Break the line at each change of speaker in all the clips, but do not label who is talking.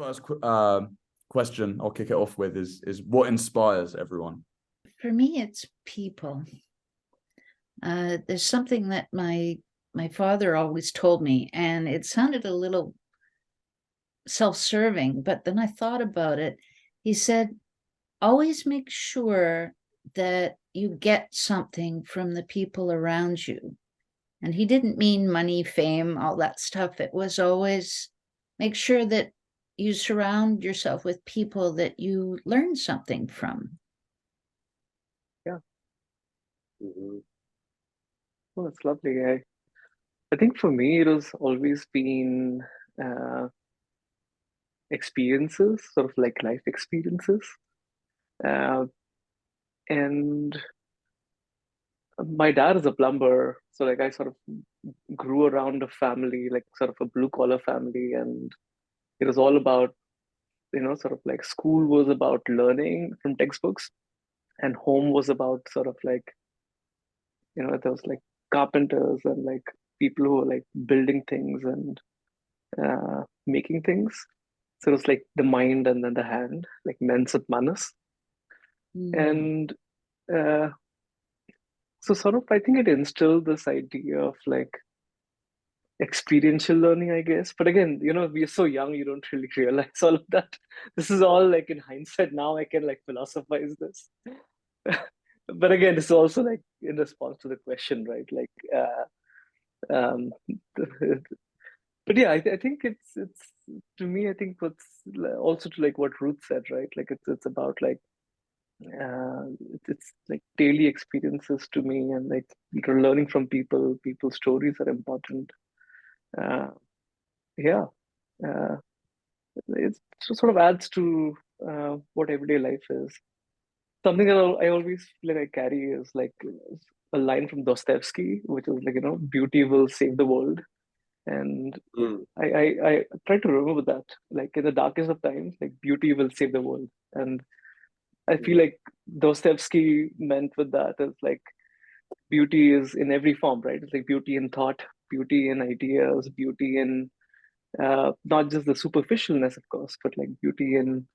first question I'll kick it off with is what inspires everyone?
For me, it's people. There's something that my father always told me, and it sounded a little self-serving, but then I thought about it. He said, always make sure that you get something from the people around you. And he didn't mean money, fame, all that stuff. It was always make sure that you surround yourself with people that you learn something from.
Yeah. Mm-hmm. Well, that's lovely. I think for me, it has always been experiences, sort of like life experiences. And my dad is a plumber, so like I sort of grew around a family, like sort of a blue collar family, and it was all about, sort of like school was about learning from textbooks, and home was about sort of like, there was like carpenters and like people who were like building things and making things. So it was like the mind and then the hand, like mens at manus. And so sort of, I think it instilled this idea of like experiential learning, I guess. But again, we're so young, you don't really realize all of that. This is all like in hindsight. Now I can like philosophize this. But again, it's also like in response to the question, right? Like, but yeah, I think it's to me, I think what's also to like what Ruth said, right? Like it's about like it's like daily experiences to me, and like learning from people's stories are important. Yeah, it sort of adds to what everyday life is. Something that I always feel like I carry is like a line from Dostoevsky, which is like, beauty will save the world. And I try to remember that, like in the darkest of times, like beauty will save the world. And I feel like Dostoevsky meant with that is like beauty is in every form, right? It's like beauty in thought, beauty in ideas, beauty in not just the superficialness, of course, but like beauty in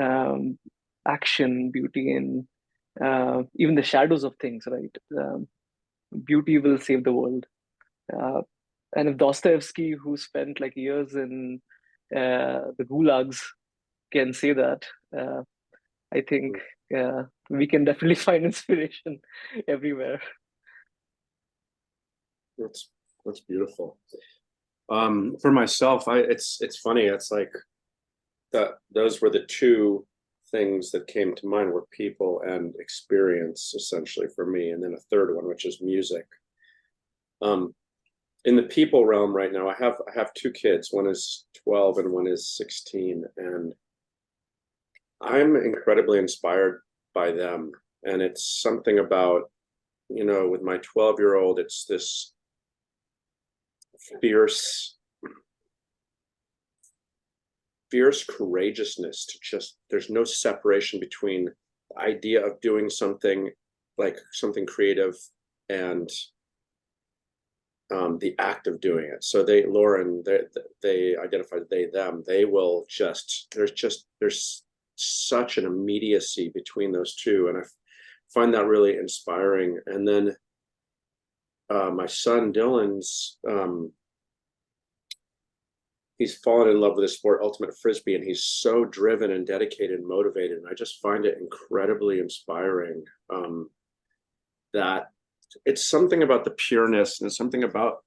um, action, beauty in even the shadows of things, right? Beauty will save the world. And if Dostoevsky, who spent like years in the gulags, can say that, I think we can definitely find inspiration everywhere.
That's beautiful. For myself, it's funny. It's like that. Those were the two things that came to mind were people and experience, essentially for me, and then a third one, which is music. In the people realm right now, I have two kids. One is 12 and one is 16, and I'm incredibly inspired by them. And it's something about, with my 12-year-old, it's this fierce courageousness to just, there's no separation between the idea of doing something like something creative and the act of doing it. So they identify they, them, they will just, there's such an immediacy between those two. And I find that really inspiring. And then my son Dylan's, he's fallen in love with the sport ultimate frisbee, and he's so driven and dedicated and motivated. And I just find it incredibly inspiring that it's something about the pureness and something about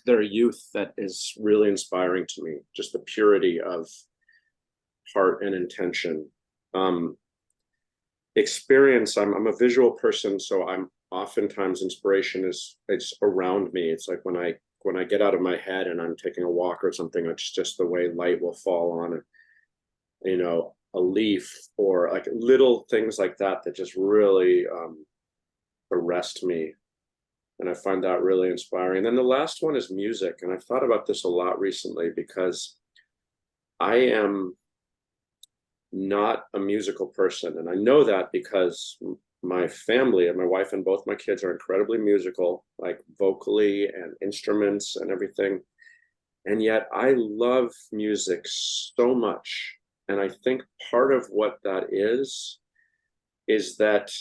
their youth that is really inspiring to me. Just the purity of heart and intention. Experience, I'm a visual person, so I'm oftentimes inspiration is it's around me. It's like when I get out of my head and I'm taking a walk or something, it's just the way light will fall on a leaf, or like little things like that just really arrest me. And I find that really inspiring. And then the last one is music. And I've thought about this a lot recently because I am not a musical person. And I know that because my family and my wife and both my kids are incredibly musical, like vocally and instruments and everything. And yet I love music so much. And I think part of what that is that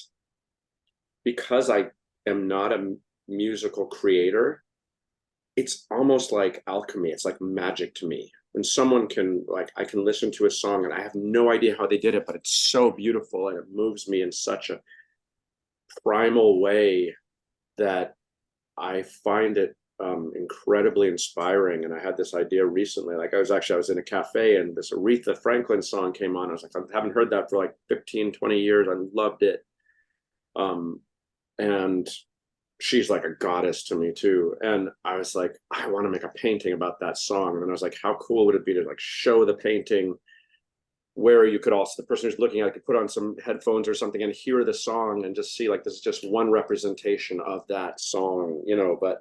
because I am not a musical creator, it's almost like alchemy. It's like magic to me. When someone can, like, I can listen to a song and I have no idea how they did it, but it's so beautiful and it moves me in such a primal way that I find it incredibly inspiring. And I had this idea recently, like I was in a cafe and this Aretha Franklin song came on. I was like, I haven't heard that for like 15, 20 years. I loved it. And she's like a goddess to me too. And I was like, I want to make a painting about that song. And then I was like, how cool would it be to like show the painting where you could also, the person who's looking at it could put on some headphones or something and hear the song and just see like this is just one representation of that song, you know. But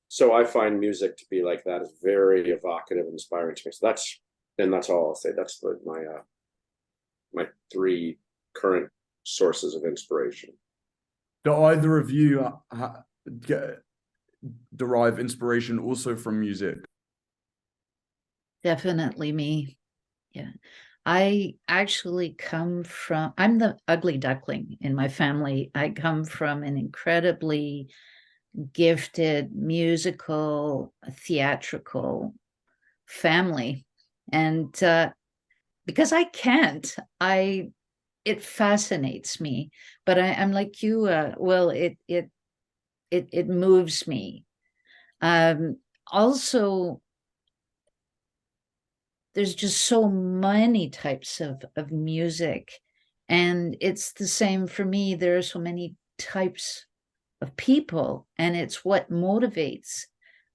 so I find music to be like that, is very evocative and inspiring to me. So that's all I'll say. That's my three current sources of inspiration.
Do either of you derive inspiration also from music?
Definitely me. Yeah. I actually I'm the ugly duckling in my family. I come from an incredibly gifted musical, theatrical family. And because I can't, it fascinates me. But I'm like you, well, it moves me. Also, there's just so many types of music, and it's the same for me. There are so many types of people, and it's what motivates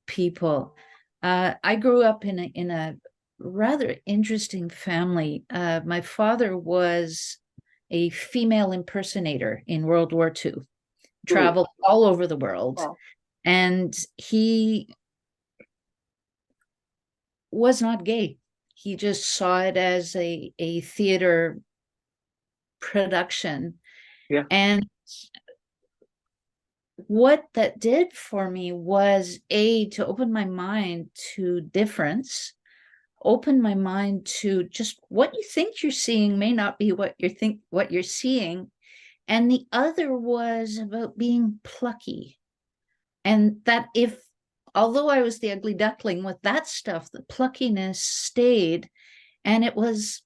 people. I grew up in a rather interesting family. My father was a female impersonator in World War II, traveled all over the world.
Wow.
And he was not gay. He just saw it as a theater production.
Yeah.
And what that did for me was to open my mind to difference, open my mind to just what you think you're seeing may not be what you're seeing. And the other was about being plucky. And that although I was the ugly duckling with that stuff, the pluckiness stayed. And it was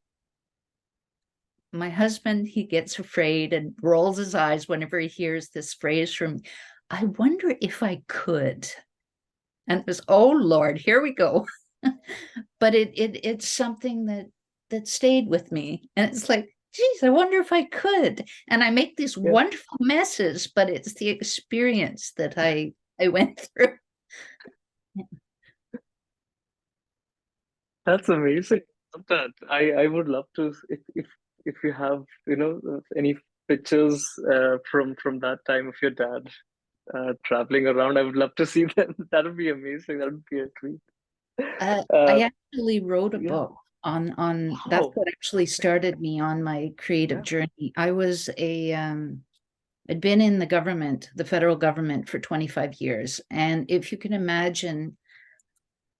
my husband, he gets afraid and rolls his eyes whenever he hears this phrase from, I wonder if I could. And it was, oh Lord, here we go. But it's something that stayed with me. And it's like, geez, I wonder if I could. And I make these wonderful messes, but it's the experience that I went through.
That's amazing. I love that. I would love to, if you have, any pictures from that time of your dad traveling around, I would love to see them. That would be amazing. That would be a treat.
I actually wrote a
yeah.
book on that's what actually started me on my creative journey. I was I'd been in the government, the federal government, for 25 years. And if you can imagine,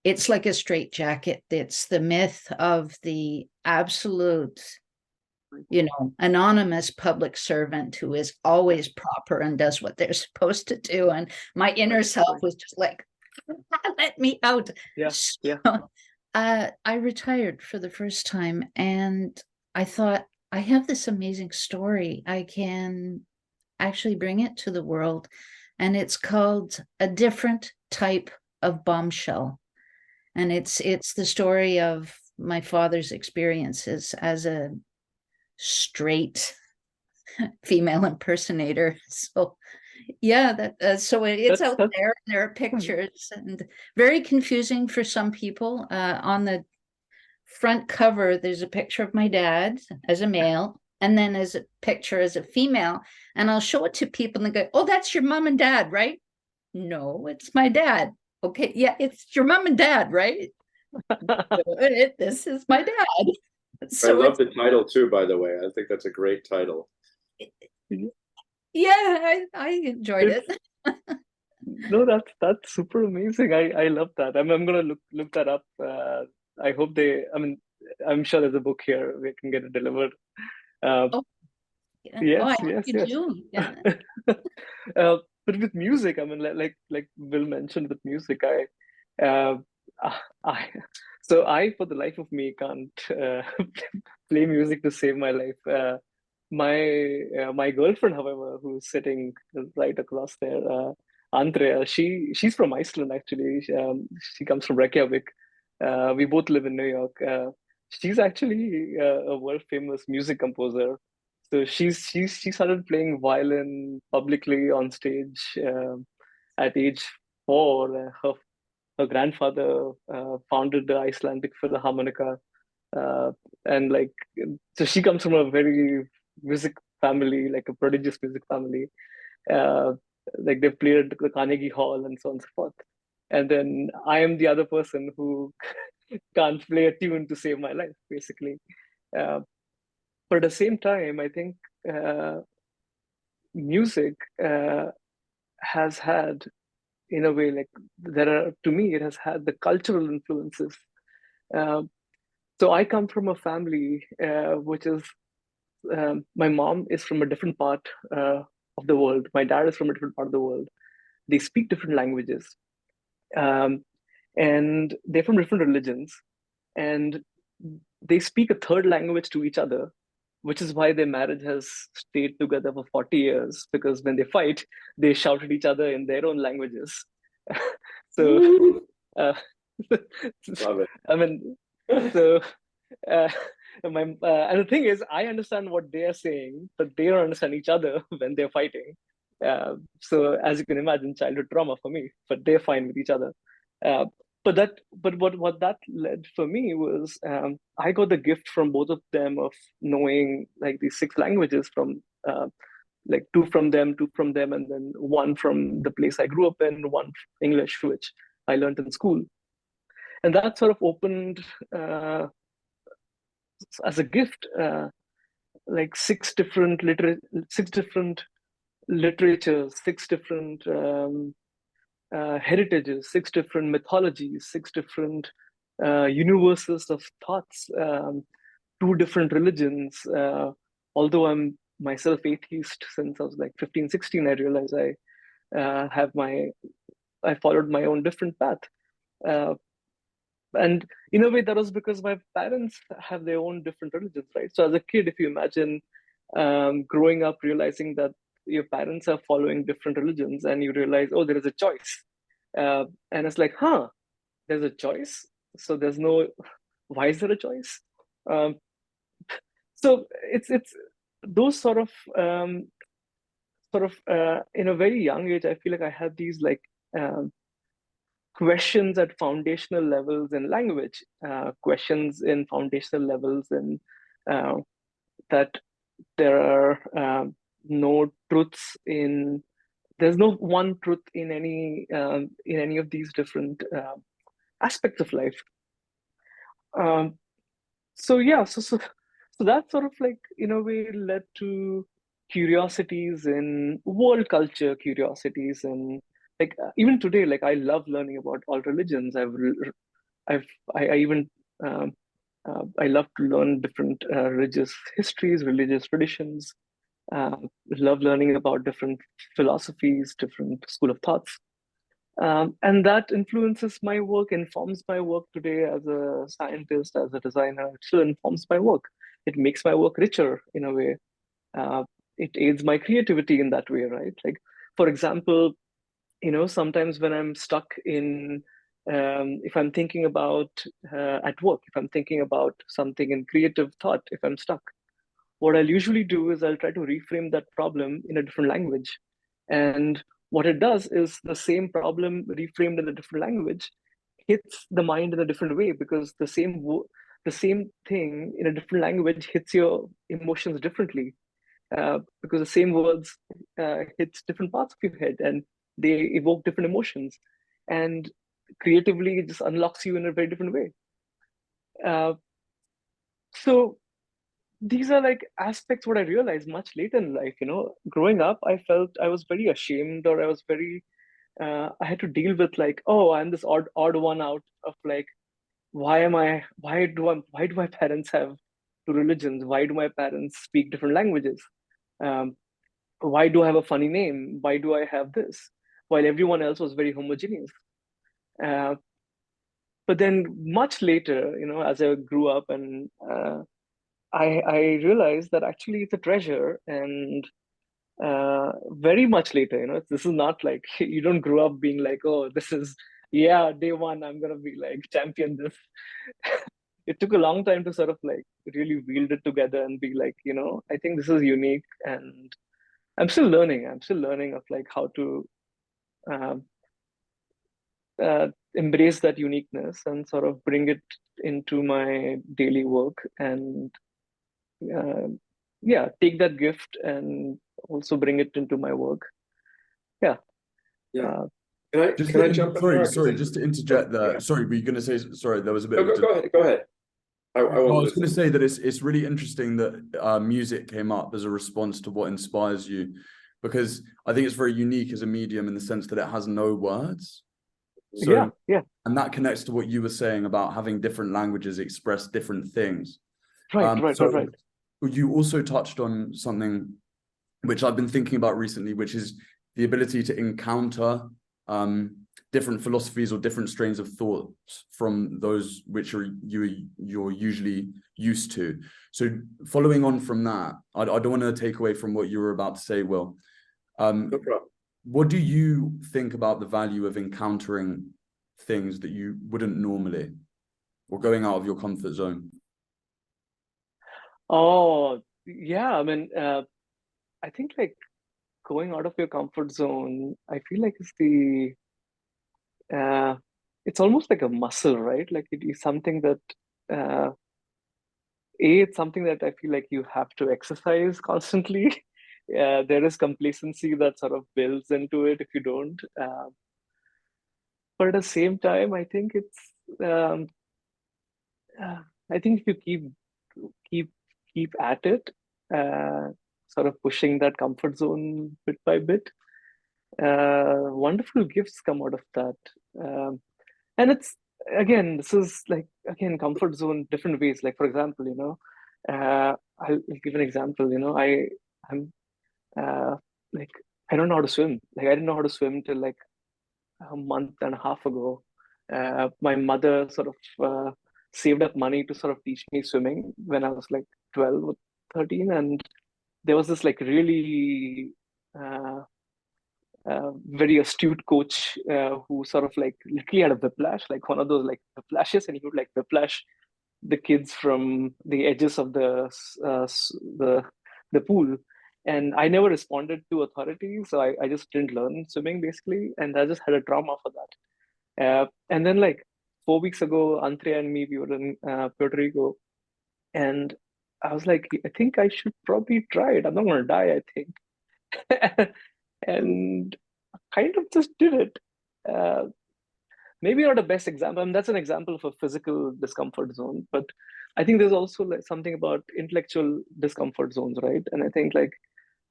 it's like a straitjacket. It's the myth of the absolute, anonymous public servant who is always proper and does what they're supposed to do. And my inner self was just like, let me out.
Yeah.
So, I retired for the first time, and I thought, I have this amazing story. I can actually bring it to the world. And it's called A Different Type of Bombshell. And it's the story of my father's experiences as a straight female impersonator. So yeah, so it's out there. There are pictures, and very confusing for some people. On the front cover, there's a picture of my dad as a male, and then as a picture as a female. And I'll show it to people and they go, oh, that's your mom and dad, right? No, it's my dad. Okay, yeah, it's your mom and dad, right? This is my dad. So
I love the title too, by the way. I think that's a great title.
Yeah, I enjoyed it.
No, that's super amazing. I love that. I'm gonna look that up. I hope they. I mean, I'm sure there's a book here. We can get it delivered. Uh,
Oh, yeah. Oh, I
yes,
hope
yes,
you
yes.
do. Yeah.
But with music, I mean, like Will mentioned, with music, uh, I so I, for the life of me, can't play music to save my life. My girlfriend, however, who's sitting right across there, Andrea, she's from Iceland actually. She comes from Reykjavik. We both live in New York. She's actually a world famous music composer. So she started playing violin publicly on stage at age 4. Her grandfather founded the Icelandic Philharmonica, uh, and like, so she comes from a very music family, like a prodigious music family. Uh, like they played at the Carnegie Hall and so on and so forth. And then I am the other person who can't play a tune to save my life, basically. Uh, but at the same time, I think uh, music has had, in a way, like there are, to me, it has had the cultural influences. Um, so I come from a family which is, my mom is from a different part of the world. My dad is from a different part of the world. They speak different languages, um, and they're from different religions, and they speak a third language to each other, which is why their marriage has stayed together for 40 years, because when they fight, they shout at each other in their own languages. So, uh,
Love it.
I mean, so, uh, and the thing is, I understand what they are saying, but they don't understand each other when they're fighting. So, as you can imagine, childhood trauma for me, but they're fine with each other. Uh, but what that led for me was, I got the gift from both of them of knowing like these 6 languages from, like two from them, and then one from the place I grew up in, one English, which I learned in school, and that sort of opened, as a gift, like 6 different literatures, 6 different heritages, 6 different mythologies, 6 different universes of thoughts, 2 different religions. Although I'm myself atheist since I was like 15, 16, I realized have I followed my own different path. Uh, and in a way, that was because my parents have their own different religions, right? So as a kid, if you imagine growing up realizing that your parents are following different religions, and you realize, oh, there is a choice. And it's like, huh, there's a choice. So there's no, why is there a choice? Um, so it's those sort of in a very young age, I feel like I had these like questions at foundational levels in language, questions in foundational levels in uh, that there are no truths in, there's no one truth in any of these different aspects of life. Um, so yeah, so that sort of like in a way led to curiosities in world culture, curiosities, and like even today, like I love learning about all religions. I've I even um, I love to learn different religious histories, religious traditions. Love learning about different philosophies, different school of thoughts. And that influences my work, informs my work today as a scientist, as a designer. It still informs my work. It makes my work richer in a way. Uh, it aids my creativity in that way, right? Like, for example, sometimes when I'm stuck in, if I'm thinking about at work, if I'm thinking about something in creative thought, if I'm stuck, what I'll usually do is I'll try to reframe that problem in a different language. And what it does is the same problem reframed in a different language hits the mind in a different way, because the same thing in a different language hits your emotions differently, because the same words hits different parts of your head, and they evoke different emotions, and creatively it just unlocks you in a very different way. Uh, so these are like aspects what I realized much later in life. Growing up, I felt I was very ashamed, or I was very I had to deal with like, oh, I'm this odd one out of like, why do my parents have two religions? Why do my parents speak different languages? Um, why do I have a funny name? Why do I have this? While everyone else was very homogeneous. Uh, but then much later, as I grew up and I realized that actually it's a treasure. And very much later, this is not like you don't grow up being like, oh, this is, yeah, day one, I'm going to be like champion this. It took a long time to sort of like really wield it together and be like, I think this is unique. And I'm still learning. I'm still learning of like how to um, embrace that uniqueness and sort of bring it into my daily work and uh, yeah, take that gift and also bring it into my work. Yeah.
Yeah.
Uh,
Can I jump in there?
Sorry, just to interject there.
Yeah.
Sorry, were you going to say, sorry, there was a bit
No,
of a
go ahead. Go ahead. I
I
won't
was going to
listen.
say that it's really interesting that music came up as a response to what inspires you, because I think it's very unique as a medium in the sense that it has no words. So,
yeah.
and that connects to what you were saying about having different languages express different things.
Right.
You also touched on something which I've been thinking about recently, which is the ability to encounter different philosophies or different strains of thoughts from those which you're usually used to. So following on from that, I don't want to take away from what you were about to say, Will.
No problem.
What do you think about the value of encountering things that you wouldn't normally, or going out of your comfort zone?
Oh, yeah. I mean, I think like going out of your comfort zone, I feel like uh, it's almost like a muscle, right? Like it is something that, uh, it's something that I feel like you have to exercise constantly. There is complacency that sort of builds into it if you don't. But at the same time, I think um, I think if you keep keep at it, uh, sort of pushing that comfort zone bit by bit, wonderful gifts come out of that. And it's again, this is like again comfort zone different ways. Like for example, I'll give an example. I'm like I don't know how to swim. Like I didn't know how to swim till like a month and a half ago. My mother sort of saved up money to sort of teach me swimming when I was like 12 or 13. And there was this like really very astute coach who sort of like literally had a whiplash, like one of those like whiplashes, and he would like whiplash the kids from the edges of the pool. And I never responded to authorities, so I just didn't learn swimming basically, and I just had a trauma for that. And then like 4 weeks ago, Antria and me, we were in Puerto Rico, and I was like, I think I should probably try it. I'm not going to die, I think. And kind of just did it. Uh, Maybe not a best example. I mean, that's an example of a physical discomfort zone, but I think there's also like something about intellectual discomfort zones, right? And I think like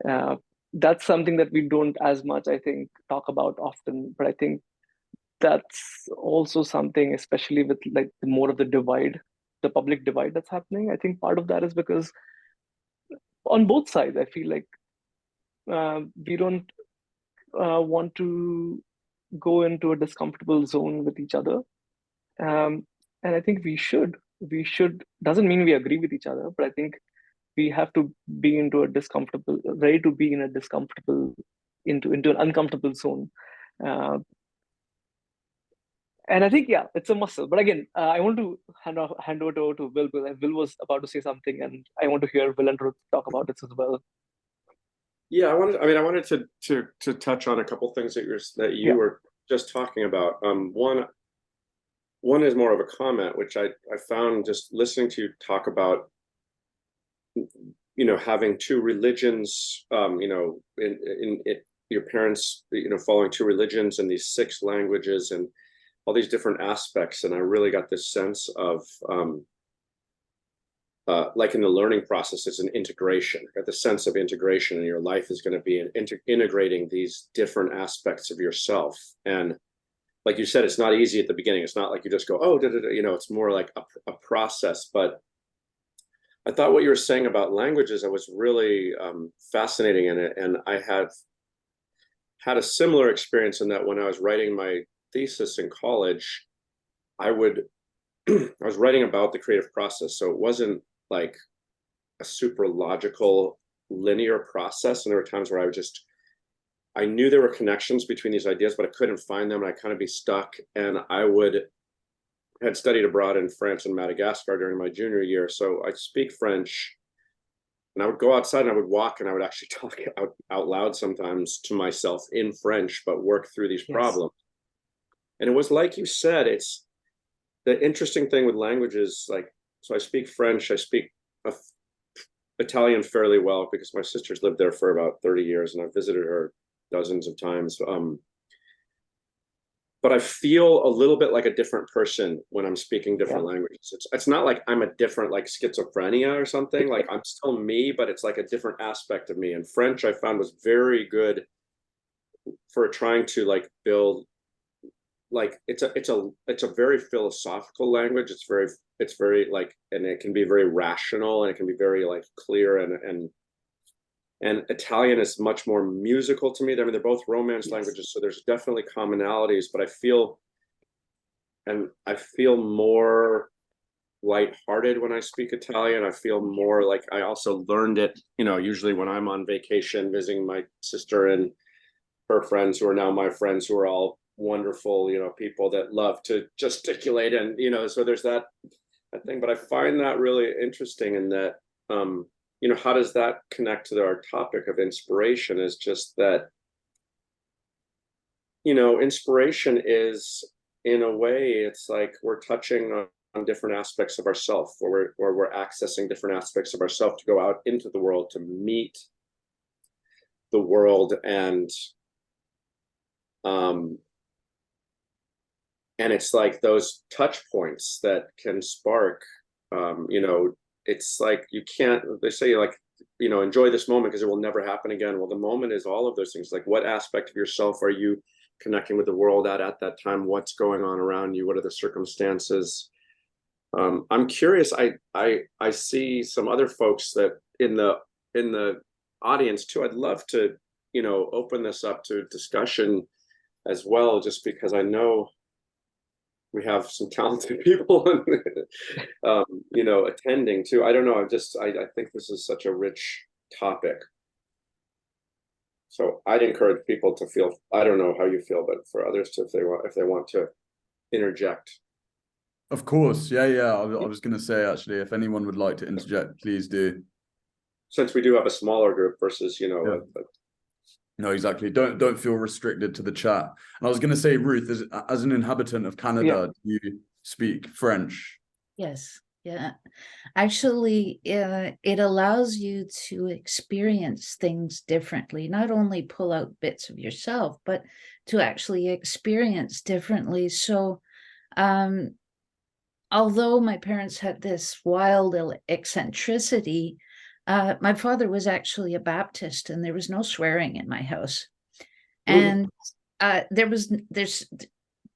uh, that's something that we don't as much, I think, talk about often. But I think that's also something, especially with like more of the divide, the public divide that's happening. I think part of that is because on both sides, I feel like we don't want to go into a discomfortable zone with each other. And I think we should, doesn't mean we agree with each other, but I think we have to be into a discomfortable, ready to be in a discomfortable, into an uncomfortable zone. Uh, and I think, yeah, it's a muscle. But again, I want to hand over to Will, because Will was about to say something, and I want to hear Will and Ruth talk about it as well.
Yeah, I wanted to touch on a couple things that you
Yeah.
were just talking about. One is more of a comment, which I found just listening to you talk about, having two religions, in your parents, following two religions and these 6 languages and all these different aspects. And I really got this sense of, like in the learning process, it's an integration. The sense of integration in your life is going to be integrating these different aspects of yourself. And like you said, it's not easy at the beginning. It's not like you just go, oh, you know, it's more like a process. But I thought what you were saying about languages, I was really fascinating in it. And I have had a similar experience in that when I was writing my thesis in college, I was writing about the creative process. So it wasn't like a super logical, linear process. And there were times where I knew there were connections between these ideas, but I couldn't find them. And I'd kind of be stuck. And had studied abroad in France and Madagascar during my junior year. So I speak French, and I would go outside and I would walk and I would actually talk out loud sometimes to myself in French, but work through these problems. And it was like you said, it's the interesting thing with languages, like, so I speak French, I speak Italian fairly well because my sister's lived there for about 30 years and I've visited her dozens of times. But I feel a little bit like a different person when I'm speaking different languages. It's not like I'm a different, like schizophrenia or something. Like I'm still me, but it's like a different aspect of me. And French I found was very good for trying to like build, like it's a very philosophical language. It's very like, and it can be very rational and it can be very like clear and Italian is much more musical to me. I mean, they're both Romance languages, so there's definitely commonalities, but I feel more lighthearted when I speak Italian. I feel more like I also learned it, you know, usually when I'm on vacation visiting my sister and her friends who are now my friends, who are all wonderful, you know, people that love to gesticulate and, you know, so there's that thing. But I find that really interesting in that, you know, how does that connect to our topic of inspiration is just that, you know, inspiration is, in a way, it's like we're touching on different aspects of ourselves, or we're accessing different aspects of ourselves to go out into the world, to meet the world. And it's like those touch points that can spark, you know, it's like you can't, they say like, you know, enjoy this moment because it will never happen again. Well, the moment is all of those things. Like what aspect of yourself are you connecting with the world at that time? What's going on around you? What are the circumstances? I'm curious. I see some other folks that in the audience too. I'd love to, you know, open this up to discussion as well, just because I know we have some talented people, you know, attending too. I don't know. I think this is such a rich topic. So I'd encourage people to feel, I don't know how you feel, but for others to, if they want to interject.
Of course. Yeah. I was going to say, actually, if anyone would like to interject, please do.
Since we do have a smaller group versus, you know,
no, exactly. Don't feel restricted to the chat. And I was going to say, Ruth, as an inhabitant of Canada, do you speak French?
Yes. Yeah. Actually, it allows you to experience things differently, not only pull out bits of yourself, but to actually experience differently. So, although my parents had this wild eccentricity, my father was actually a Baptist, and there was no swearing in my house. And there's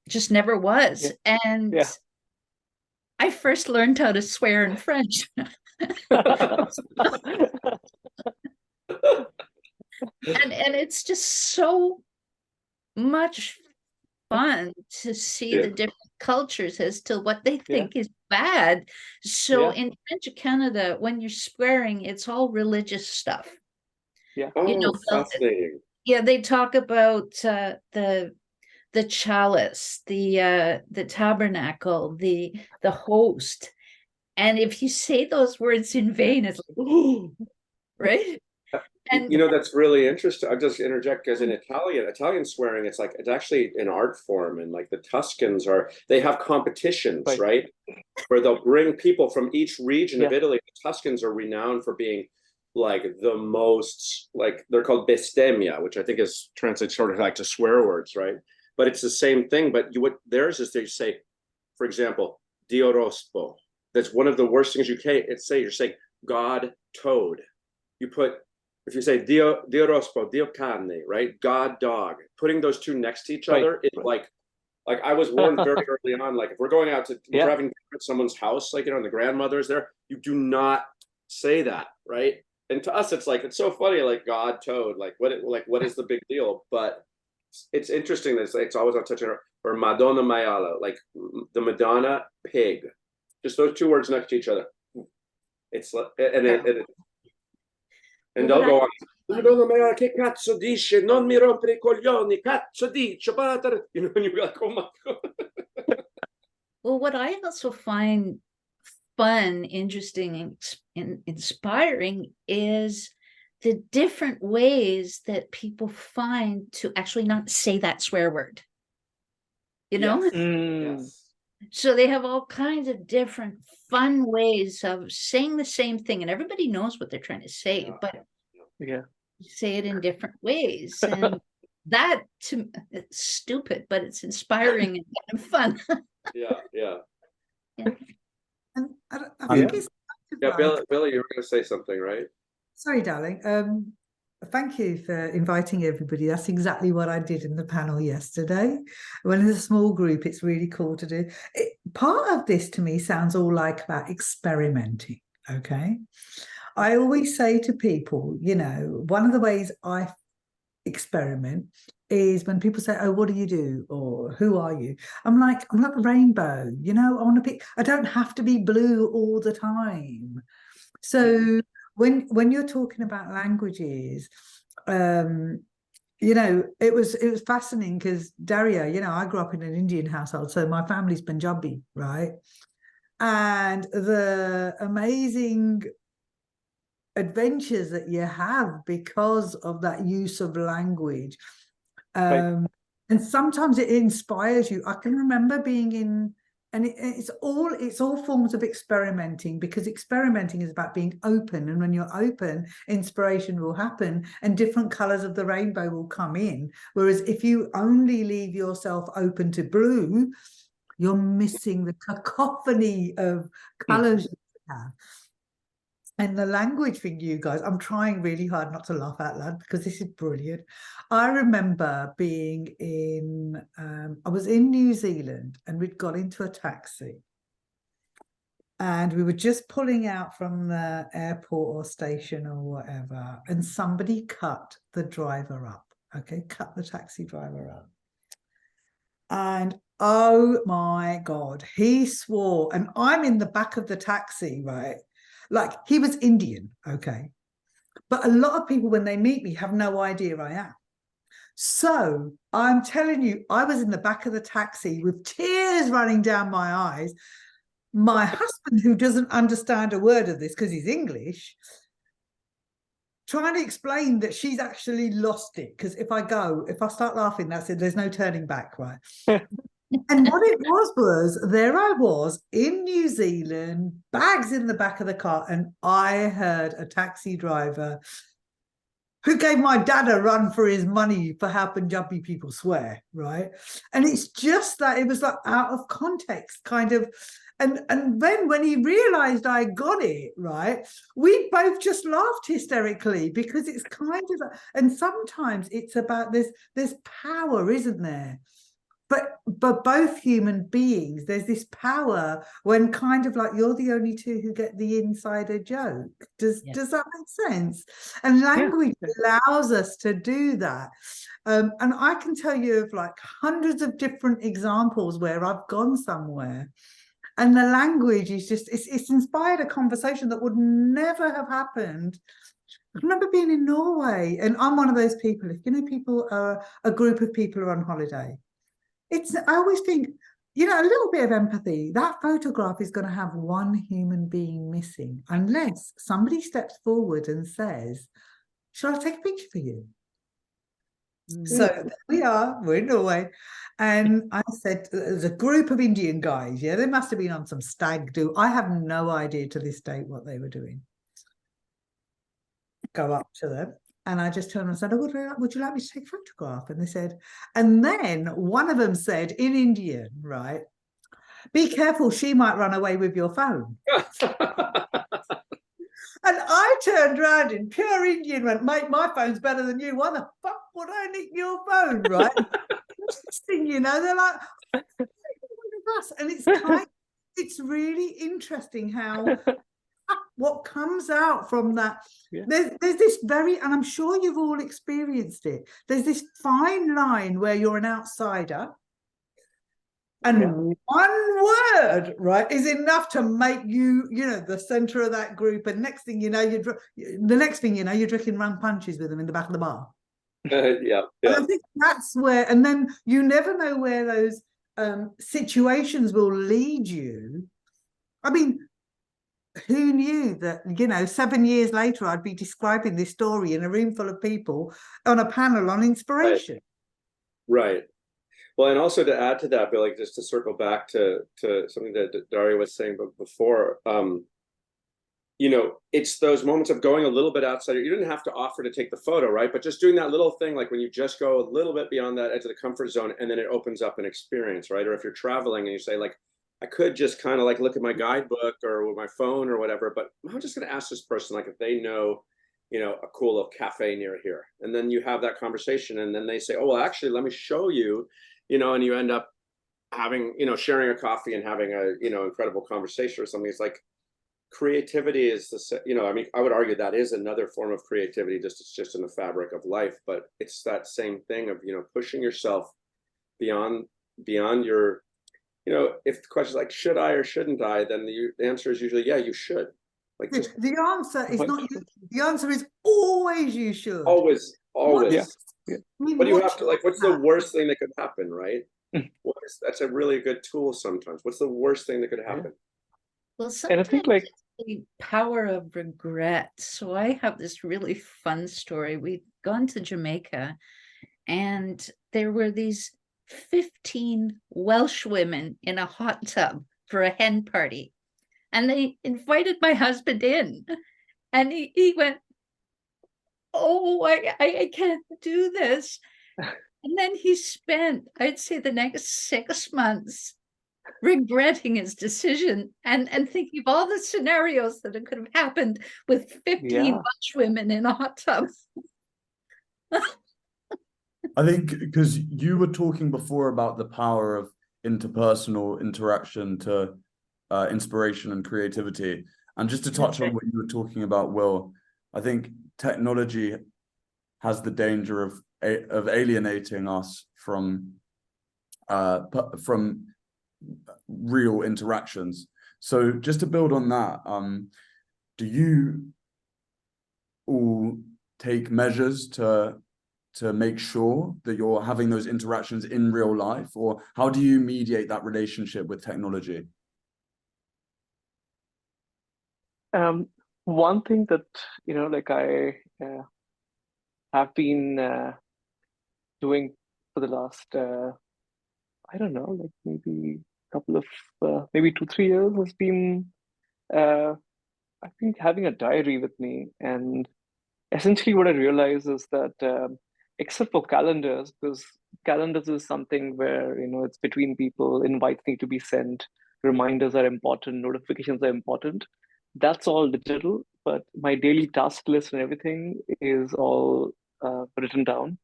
just never was. And I first learned how to swear in French. and it's just so much fun to see the different cultures as to what they think is bad. So in French Canada, when you're swearing, it's all religious stuff.
You know, fascinating.
They talk about the chalice, the tabernacle, the host, and if you say those words in vain, it's like, right? And
you know, that's really interesting. I'll just interject because in Italian swearing, it's actually an art form, and like the Tuscans they have competitions, right? Where they'll bring people from each region of Italy. The Tuscans are renowned for being like the most, like they're called bestemmia, which I think is translated sort of like to swear words, right? But it's the same thing. But what theirs is, they say, for example, Dio Rospo, that's one of the worst things you can say. You're saying God toad. You put, if you say Dio rospo, Dio cane, right? God dog. Putting those two next to each other is like I was warned very early on, like if we're going out to we're having dinner at someone's house, like, you know, and the grandmother's there, you do not say that, right? And to us, it's like, it's so funny, like God toad, like what is the big deal? But it's interesting that it's always on touching or Madonna Mayala, like the Madonna pig, just those two words next to each other. It's and they'll go on. Madonna Mayala, che cazzo dice? Non mi rompere I coglioni, cazzo dice, pater. You know, and you're like, oh my God.
Well, what I also find fun, interesting, and inspiring is the different ways that people find to actually not say that swear word. You know?
Yes.
So they have all kinds of different fun ways of saying the same thing, and everybody knows what they're trying to say, but say it in different ways. And that, it's stupid, but it's inspiring and kind of fun.
Yeah.
And I think it's
Billy, you were going to say something, right?
Sorry, darling. Thank you for inviting everybody. That's exactly what I did in the panel yesterday. When it's a small group, it's really cool to do. Part of this to me sounds all like about experimenting, okay? I always say to people, you know, one of the ways I experiment is when people say, oh, what do you do? Or who are you? I'm like the rainbow, you know, I want to pick, I don't have to be blue all the time. So when you're talking about languages, you know, it was fascinating because Dhairya, you know, I grew up in an Indian household, so my family's Punjabi, right? And the amazing adventures that you have because of that use of language, and sometimes it inspires you. I can remember being in, and it's all forms of experimenting, because experimenting is about being open, and when you're open, inspiration will happen and different colors of the rainbow will come in. Whereas if you only leave yourself open to blue, you're missing the cacophony of colors you have. And the language thing, you guys, I'm trying really hard not to laugh out loud because this is brilliant. I remember being in, I was in New Zealand and we'd got into a taxi. And we were just pulling out from the airport or station or whatever. And somebody cut the driver up, okay? Cut the taxi driver up. And oh my God, he swore. And I'm in the back of the taxi, right? Like, he was Indian, okay? But a lot of people, when they meet me, have no idea I am. So I'm telling you, I was in the back of the taxi with tears running down my eyes. My husband, who doesn't understand a word of this because he's English, trying to explain that she's actually lost it. Because if I start laughing, that's it. There's no turning back, right? And what it was there I was in New Zealand, bags in the back of the car, and I heard a taxi driver who gave my dad a run for his money for how Punjabi people swear, right? And it's just that it was like out of context, kind of. And then when he realized I got it, right, we both just laughed hysterically, because it's kind of, and sometimes it's about there's power, isn't there? But both human beings, there's this power when kind of like you're the only two who get the insider joke. Does that make sense? And language allows us to do that. And I can tell you of like hundreds of different examples where I've gone somewhere and the language is just, it's inspired a conversation that would never have happened. I remember being in Norway, and I'm one of those people, if you know, people are, a group of people are on holiday. I always think, you know, a little bit of empathy. That photograph is going to have one human being missing unless somebody steps forward and says, shall I take a picture for you? So we're in Norway. And I said, there's a group of Indian guys. Yeah, they must have been on some stag do. I have no idea to this date what they were doing. Go up to them. And I just turned and said, oh, would you like me to take a photograph? And they said, and then one of them said in Indian, right, be careful, she might run away with your phone. And I turned around in pure Indian, went, mate, my phone's better than you. Why the fuck would I nick your phone, right? Interesting, you know, they're like, and it's really interesting how what comes out from that.
Yeah.
There's this very, and I'm sure you've all experienced it, there's this fine line where you're an outsider, and one word, right, is enough to make you, you know, the center of that group. And next thing you know, you're drinking round punches with them in the back of the bar.
Yeah.
And I think that's where, and then you never know where those situations will lead you. I mean, who knew that, you know, 7 years later, I'd be describing this story in a room full of people on a panel on inspiration.
Right. Well, and also to add to that, Bill, like just to circle back to something that Dhairya was saying before, you know, it's those moments of going a little bit outside. You didn't have to offer to take the photo, right? But just doing that little thing, like when you just go a little bit beyond that edge of the comfort zone, and then it opens up an experience, right? Or if you're traveling and you say, like, I could just kind of like look at my guidebook or with my phone or whatever, but I'm just going to ask this person, like, if they know, you know, a cool little cafe near here. And then you have that conversation, and then they say, oh, well, actually, let me show you, you know, and you end up having, you know, sharing a coffee and having a, you know, incredible conversation or something. It's like creativity is the, you know, I mean, I would argue that is another form of creativity, it's just in the fabric of life, but it's that same thing of, you know, pushing yourself beyond your, you know, if the question is like, should I or shouldn't I, then the answer is usually, yeah, you should. Like, just
the answer is not you. The answer is always you should.
Always.
Yeah.
I mean,
But you have to, like, what's the worst thing that could happen, right? That's a really good tool sometimes. What's the worst thing that could happen?
Well,
And I
sometimes
think, like,
the power of regret. So I have this really fun story. We'd gone to Jamaica, and there were these 15 Welsh women in a hot tub for a hen party. And they invited my husband in, and he went, oh, I can't do this. And then he spent, I'd say, the next 6 months regretting his decision and thinking of all the scenarios that it could have happened with 15 Welsh women in a hot tub.
I think because you were talking before about the power of interpersonal interaction to inspiration and creativity. And just to touch on what you were talking about, Will, I think technology has the danger of alienating us from real interactions. So just to build on that, do you all take measures to make sure that you're having those interactions in real life, or how do you mediate that relationship with technology?
One thing that, you know, like I have been doing for the last, I don't know, like maybe a couple of, maybe 2-3 years has been, I've been having a diary with me. And essentially what I realize is that, except for calendars, because calendars is something where, you know, it's between people, invites need to be sent, reminders are important, notifications are important. That's all digital, but my daily task list and everything is all written down.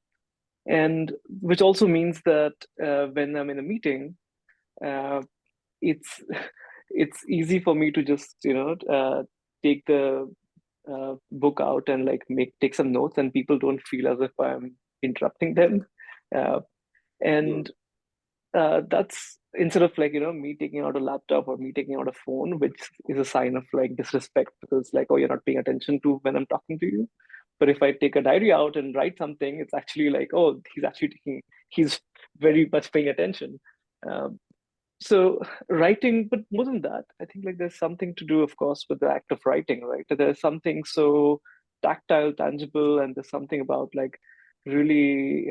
And which also means that when I'm in a meeting, it's easy for me to just, you know, take the book out and like take some notes, and people don't feel as if I'm interrupting them. And that's instead of like, you know, me taking out a laptop or me taking out a phone, which is a sign of like disrespect, because like, oh, you're not paying attention to when I'm talking to you. But if I take a diary out and write something, it's actually like, oh, he's very much paying attention. So writing, but more than that, I think like there's something to do, of course, with the act of writing, right? There's something so tactile, tangible, and there's something about like really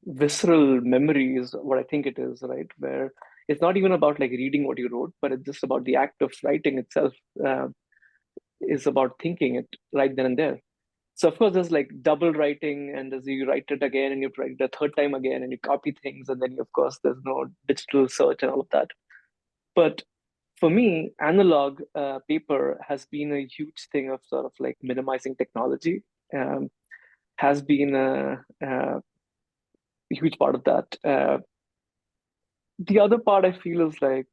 visceral memory is what I think it is, right? Where it's not even about like reading what you wrote, but it's just about the act of writing itself, is about thinking it right then and there. So of course there's like double writing, and as you write it again and you write it a third time again and you copy things, and then of course there's no digital search and all of that. But for me, analog paper has been a huge thing of sort of like minimizing technology. Has been a huge part of that. The other part I feel is like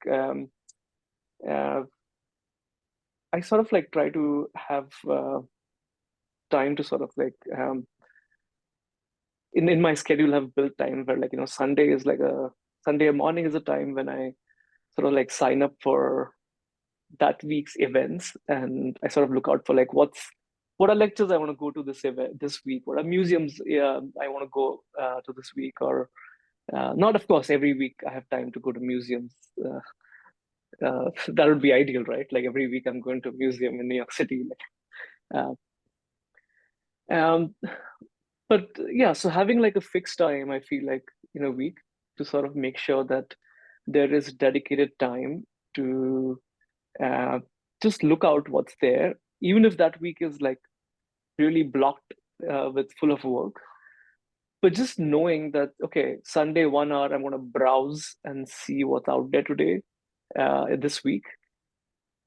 I sort of like try to have time to sort of like in my schedule have built time where like, you know, Sunday morning is a time when I sort of like sign up for that week's events, and I sort of look out for like what are lectures I want to go to this week, what are museums I want to go to this week, or not of course every week I have time to go to museums. That would be ideal, right? Like every week I'm going to a museum in New York City. But yeah, so having like a fixed time, I feel like in a week to sort of make sure that there is dedicated time to just look out what's there, even if that week is like really blocked with full of work. But just knowing that, okay, Sunday 1 hour, I'm going to browse and see what's out there today, this week.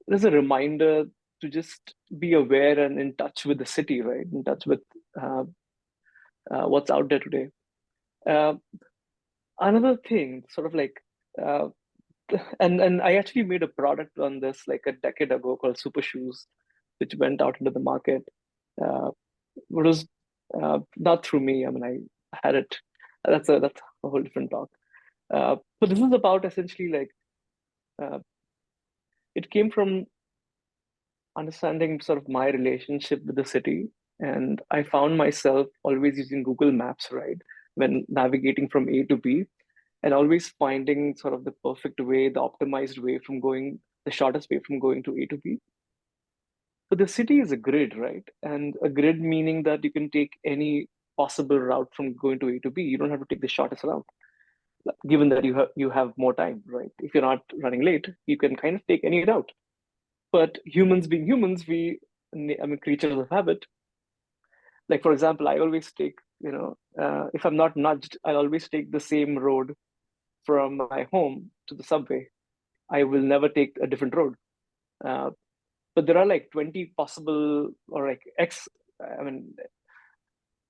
There's a reminder to just be aware and in touch with the city, right? In touch with what's out there today. Another thing, sort of like, and I actually made a product on this like a decade ago called Super Shoes, which went out into the market. It was not through me. I mean, I had it. That's a whole different talk. But this is about essentially like it came from understanding sort of my relationship with the city, and I found myself always using Google Maps, right, when navigating from A to B, and always finding sort of the perfect way, the optimized way the shortest way from going to A to B. But the city is a grid, right? And a grid meaning that you can take any possible route from going to A to B. You don't have to take the shortest route, given that you have more time, right? If you're not running late, you can kind of take any route. But humans being humans, creatures of habit. Like for example, I always take, if I'm not nudged, I'll always take the same road from my home to the subway. I will never take a different road. But there are like 20 possible or like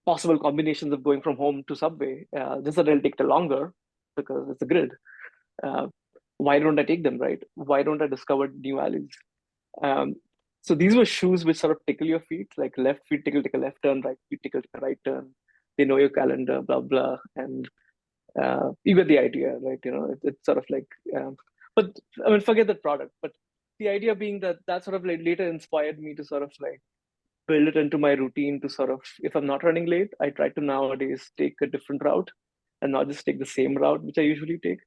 possible combinations of going from home to subway. Just that it'll take longer because it's a grid. Why don't I take them, right? Why don't I discover new alleys? So these were shoes which sort of tickle your feet, like left feet tickle, take a left turn, right feet tickle, take a right turn. They know your calendar, blah, blah. And you get the idea, right? It's sort of like, but I mean, forget that product. But the idea being that sort of like later inspired me to sort of like build it into my routine to sort of, if I'm not running late, I try to nowadays take a different route and not just take the same route, which I usually take.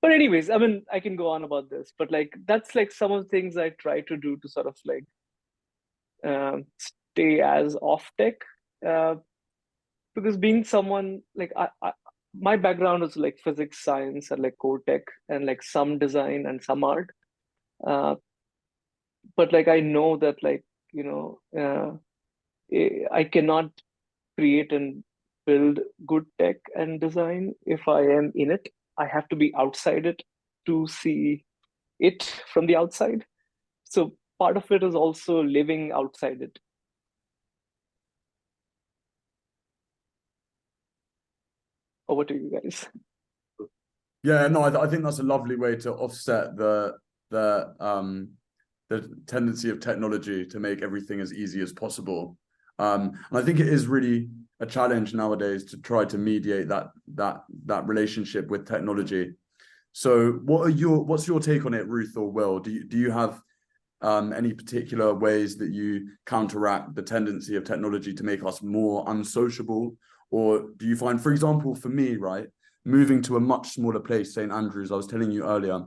But anyways, I mean, I can go on about this, but like, that's like some of the things I try to do to sort of like stay as off tech. Because being someone like my background is like physics, science, and like core tech, and like some design and some art. But like I know that like I cannot create and build good tech and design if I am in it. I have to be outside it to see it from the outside. So part of it is also living outside it. Over to you guys.
Yeah, no, I think that's a lovely way to offset the tendency of technology to make everything as easy as possible. And I think it is really a challenge nowadays to try to mediate that relationship with technology. So what's your take on it, Ruth or Will? Do you have any particular ways that you counteract the tendency of technology to make us more unsociable? Or do you find, for example, for me, right, moving to a much smaller place, St. Andrews, I was telling you earlier,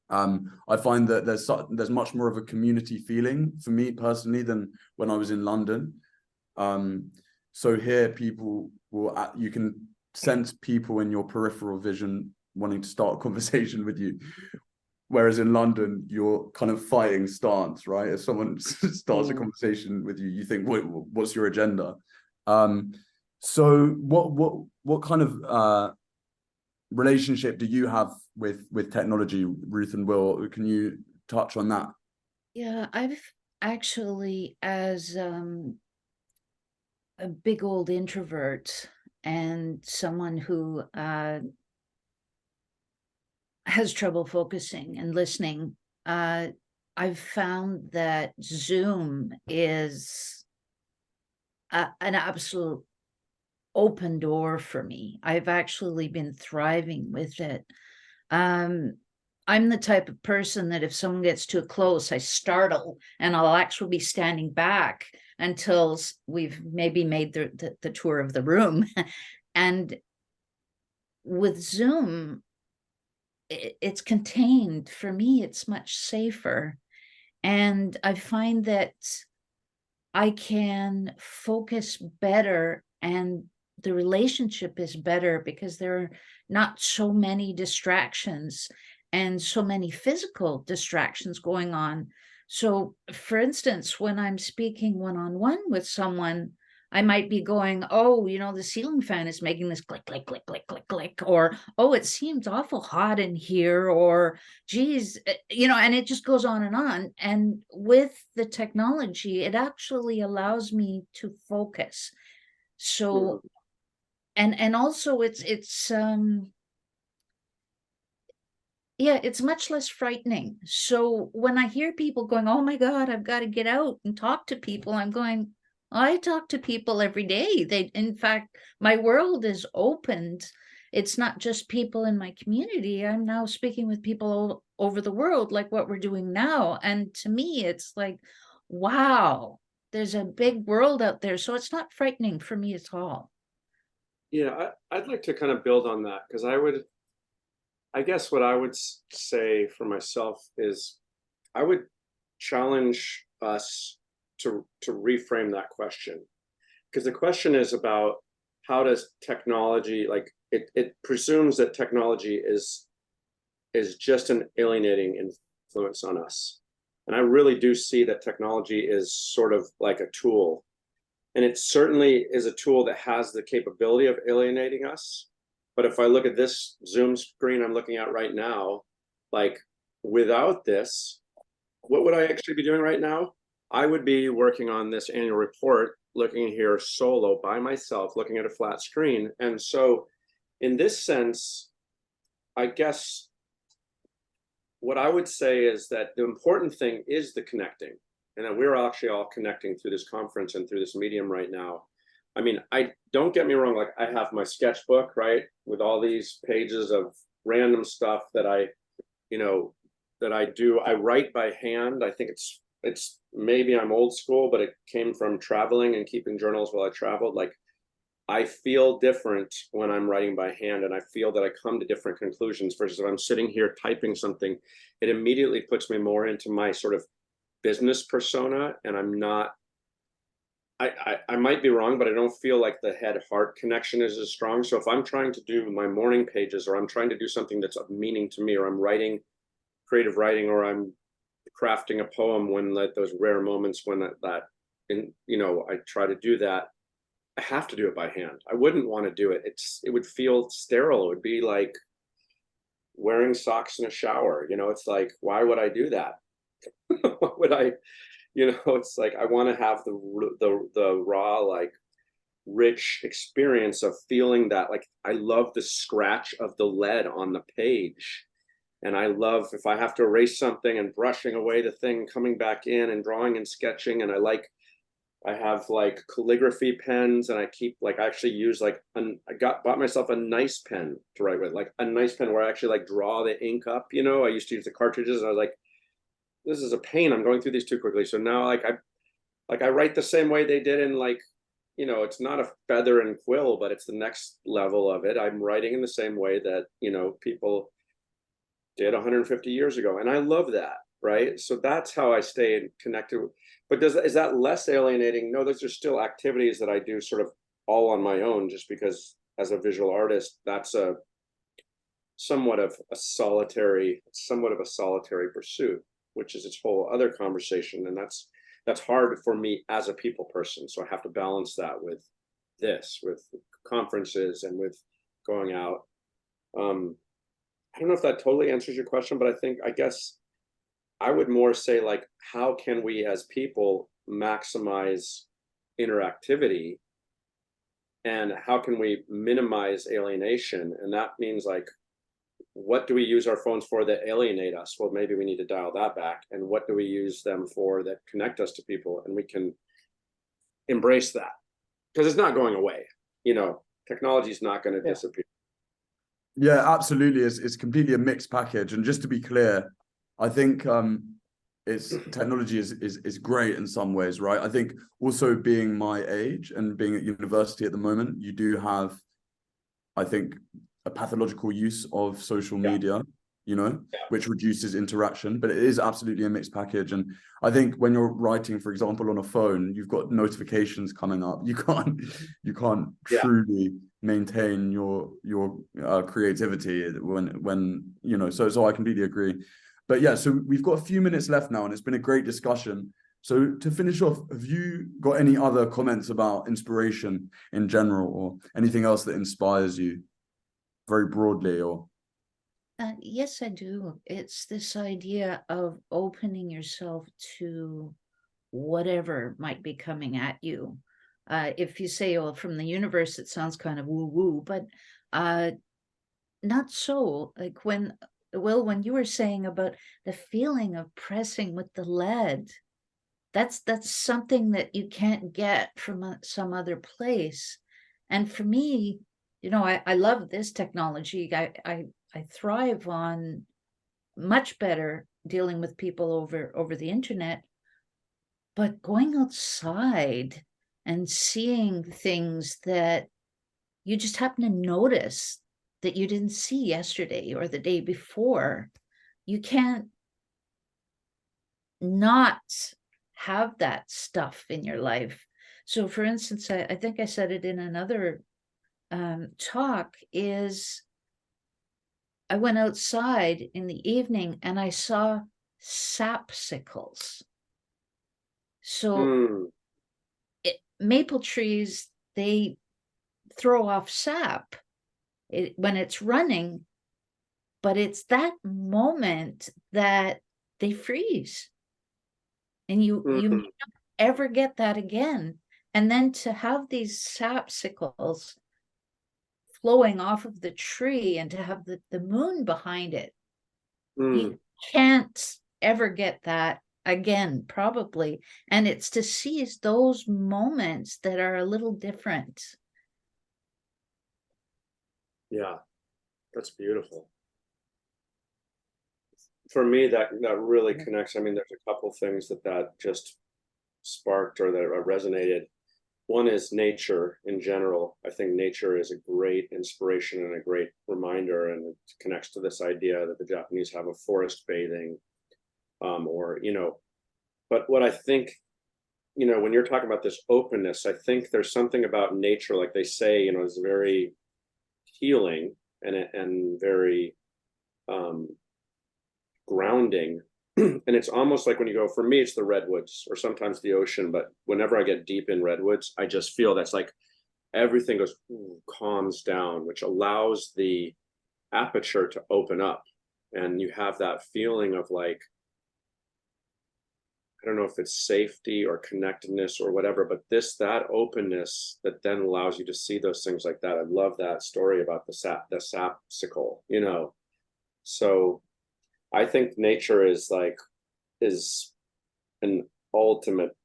I find that there's much more of a community feeling for me personally than when I was in London. So here you can sense people in your peripheral vision wanting to start a conversation with you. whereas in London, you're kind of fighting stance, right? If someone starts a conversation with you, you think, what's your agenda? So what kind of relationship do you have with technology, Ruth and Will? Can you touch on that?
Yeah, I've actually, as a big old introvert and someone who has trouble focusing and listening, I've found that Zoom is an absolute open door for me. I've actually been thriving with it. I'm the type of person that if someone gets too close, I startle, and I'll actually be standing back until we've maybe made the tour of the room. And with Zoom, it's contained. For me, it's much safer. And I find that I can focus better, and the relationship is better because there are not so many distractions and so many physical distractions going on. So, for instance, when I'm speaking one-on-one with someone, I might be going, oh, the ceiling fan is making this click, click, click, click, click, click, or, oh, it seems awful hot in here, or, geez, and it just goes on and on. And with the technology, it actually allows me to focus. So, and also it's much less frightening. So when I hear people going, oh my God, I've got to get out and talk to people, I'm going, I talk to people every day. In fact, my world is opened. It's not just people in my community. I'm now speaking with people all over the world, like what we're doing now. And to me, it's like, wow, there's a big world out there. So it's not frightening for me at all.
Yeah, I'd like to kind of build on that, because I guess what I would say for myself is I would challenge us to reframe that question, because the question is about how does technology, like it presumes that technology is just an alienating influence on us. And I really do see that technology is sort of like a tool. And it certainly is a tool that has the capability of alienating us. But if I look at this Zoom screen I'm looking at right now, like without this, what would I actually be doing right now? I would be working on this annual report, looking here solo by myself, looking at a flat screen. And so in this sense, I guess what I would say is that the important thing is the connecting, and that we're actually all connecting through this conference and through this medium right now. I mean, I don't get me wrong, like I have my sketchbook, right, with all these pages of random stuff that I do. I write by hand. I think it's maybe I'm old school, but it came from traveling and keeping journals while I traveled. Like I feel different when I'm writing by hand, and I feel that I come to different conclusions versus if I'm sitting here typing something. It immediately puts me more into my sort of business persona, and I'm not, I might be wrong, but I don't feel like the head-heart connection is as strong. So if I'm trying to do my morning pages, or I'm trying to do something that's of meaning to me, or I'm writing creative writing, or I'm crafting a poem, when like those rare moments when I try to do that, I have to do it by hand. I wouldn't want to do it. It would feel sterile. It would be like wearing socks in a shower. It's like, why would I do that? What would I, it's like I want to have the raw, like rich experience of feeling that. Like I love the scratch of the lead on the page, and I love if I have to erase something and brushing away the thing, coming back in and drawing and sketching. And I have like calligraphy pens, and I actually use I bought myself a nice pen to write with, like a nice pen where I actually like draw the ink up. I used to use the cartridges, and I was like, this is a pain. I'm going through these too quickly. So now I write the same way they did in it's not a feather and quill, but it's the next level of it. I'm writing in the same way that, people did 150 years ago. And I love that. Right. So that's how I stay connected. But is that less alienating? No, those are still activities that I do sort of all on my own, just because as a visual artist, that's a somewhat of a solitary pursuit, which is its whole other conversation. And that's hard for me as a people person. So I have to balance that with conferences and with going out. I don't know if that totally answers your question, but I guess I would more say, like, how can we as people maximize interactivity, and how can we minimize alienation? And that means, like, what do we use our phones for that alienate us? Well, maybe we need to dial that back. And what do we use them for that connect us to people? And we can embrace that, because it's not going away. Technology is not going to disappear.
Yeah, absolutely. It's completely a mixed package. And just to be clear, I think technology is great in some ways, right? I think also being my age and being at university at the moment, you do have, I think, a pathological use of social media, which reduces interaction, but it is absolutely a mixed package. And I think when you're writing, for example, on a phone, you've got notifications coming up. You can't truly maintain your creativity when so I completely agree. But yeah, so we've got a few minutes left now, and it's been a great discussion. So to finish off, have you got any other comments about inspiration in general, or anything else that inspires you very broadly? Or
yes, I do. It's this idea of opening yourself to whatever might be coming at you. If you say, "Oh, from the universe," it sounds kind of woo-woo, but not so. Like when you were saying about the feeling of pressing with the lead, that's something that you can't get from some other place. And for me, I love this technology. I thrive on much better dealing with people over the internet, but going outside and seeing things that you just happen to notice that you didn't see yesterday or the day before, you can't not have that stuff in your life. So for instance, I think I said it in another talk, is I went outside in the evening and I saw sapsicles. So maple trees, they throw off sap when it's running, but it's that moment that they freeze, and you may not ever get that again. And then to have these sapsicles flowing off of the tree and to have the moon behind it, you can't ever get that again, probably. And it's to seize those moments that are a little different.
Yeah, that's beautiful. For me, that really connects. I mean, there's a couple things that just sparked or that resonated. One is nature in general. I think nature is a great inspiration and a great reminder, and it connects to this idea that the Japanese have of forest bathing, but what I think, when you're talking about this openness, I think there's something about nature, like they say, is very healing and very grounding. And it's almost like when you go, for me, it's the redwoods or sometimes the ocean, but whenever I get deep in redwoods, I just feel that's like everything goes, calms down, which allows the aperture to open up. And you have that feeling of, like, I don't know if it's safety or connectedness or whatever, but that openness that then allows you to see those things like that. I love that story about the sapsicle, So I think nature is an ultimate,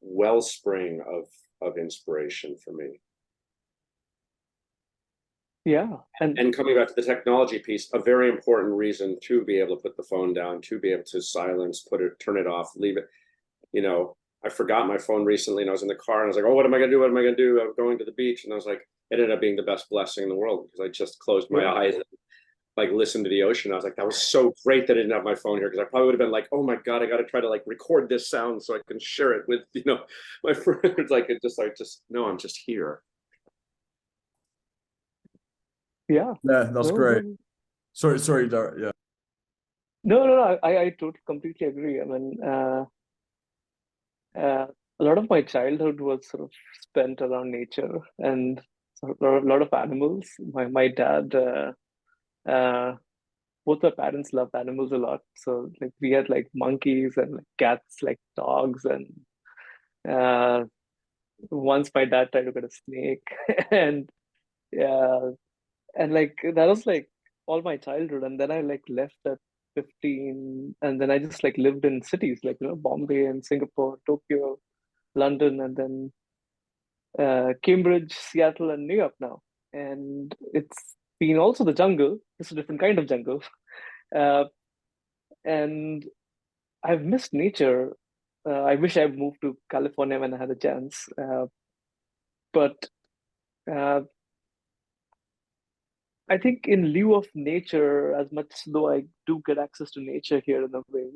wellspring of inspiration for me.
Yeah.
And coming back to the technology piece, a very important reason to be able to put the phone down, to be able to silence, turn it off, leave it. I forgot my phone recently and I was in the car and I was like, oh, what am I going to do? What am I going to do? I'm going to the beach. And I was like, it ended up being the best blessing in the world, because I just closed my eyes and listened to the ocean. I was like, that was so great that I didn't have my phone here, because I probably would have been like, oh my God, I got to try to record this sound so I can share it with, my friends. No, I'm just here.
Yeah.
Yeah, that's
No,
great.
no,
Sorry, Dhairya. Yeah.
no. I totally completely agree. I mean, a lot of my childhood was sort of spent around nature and sort of a lot of animals. My dad, both our parents loved animals a lot. So like we had like monkeys and like cats, like dogs, and uh, once my dad tried to get a snake, and yeah, and like that was like all my childhood. And then I like left at 15, and then I just like lived in cities like Bombay and Singapore, Tokyo, London, and then Cambridge, Seattle, and New York now. And it's been also the jungle. It's a different kind of jungle. Uh, and I've missed nature. I wish I moved to California when I had a chance. But uh, I think in lieu of nature, as much though I do get access to nature here in a way,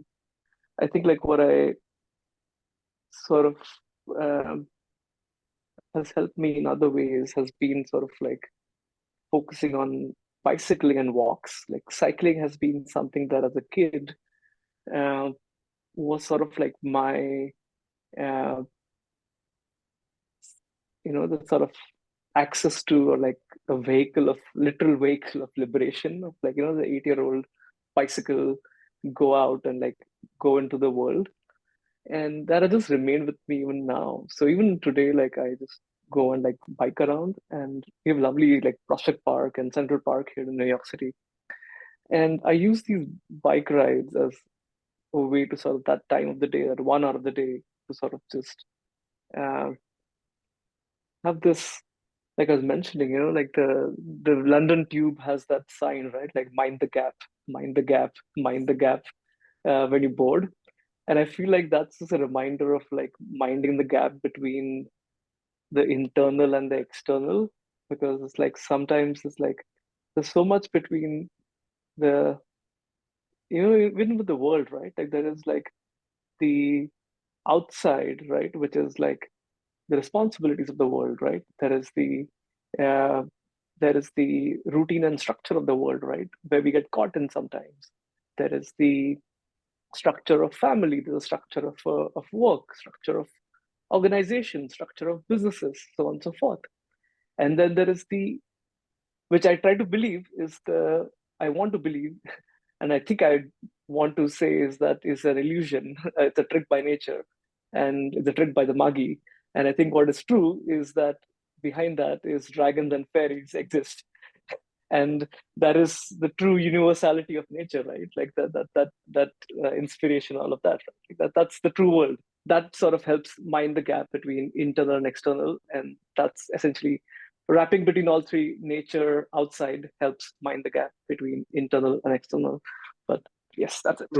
I think like what I sort of um, has helped me in other ways has been sort of like focusing on bicycling and walks. Like cycling has been something that as a kid uh, was sort of like my uh, the sort of access to, or like a vehicle of literal vehicle of liberation of like the 8-year-old bicycle, go out and like go into the world. And that has just remained with me even now. So even today, like I just go and like bike around, and we have lovely like Prospect Park and Central Park here in New York City. And I use these bike rides as a way to sort of that time of the day, that 1 hour of the day, to sort of just uh, have this, like I was mentioning, like the London Tube has that sign, right? Like mind the gap, mind the gap, mind the gap when you're bored. And I feel like that's just a reminder of like minding the gap between the internal and the external, because it's like sometimes it's like there's so much between the, even with the world, right? Like there is like the outside, right, which is like the responsibilities of the world, right? Uh, there is the routine and structure of the world, right, where we get caught in sometimes. There is the structure of family, there's a structure of work, structure of organization, structure of businesses, so on and so forth. And then there is the, which I try to believe is the, I want to believe, and I think I want to say is that is an illusion. It's a trick by nature, and it's a trick by the Magi. And I think what is true is that behind that is dragons and fairies exist, and that is the true universality of nature, right? Like that inspiration, all of that. Right? That's the true world. That sort of helps mind the gap between internal and external, and that's essentially wrapping between all three. Nature outside helps mind the gap between internal and external. But yes, that's it.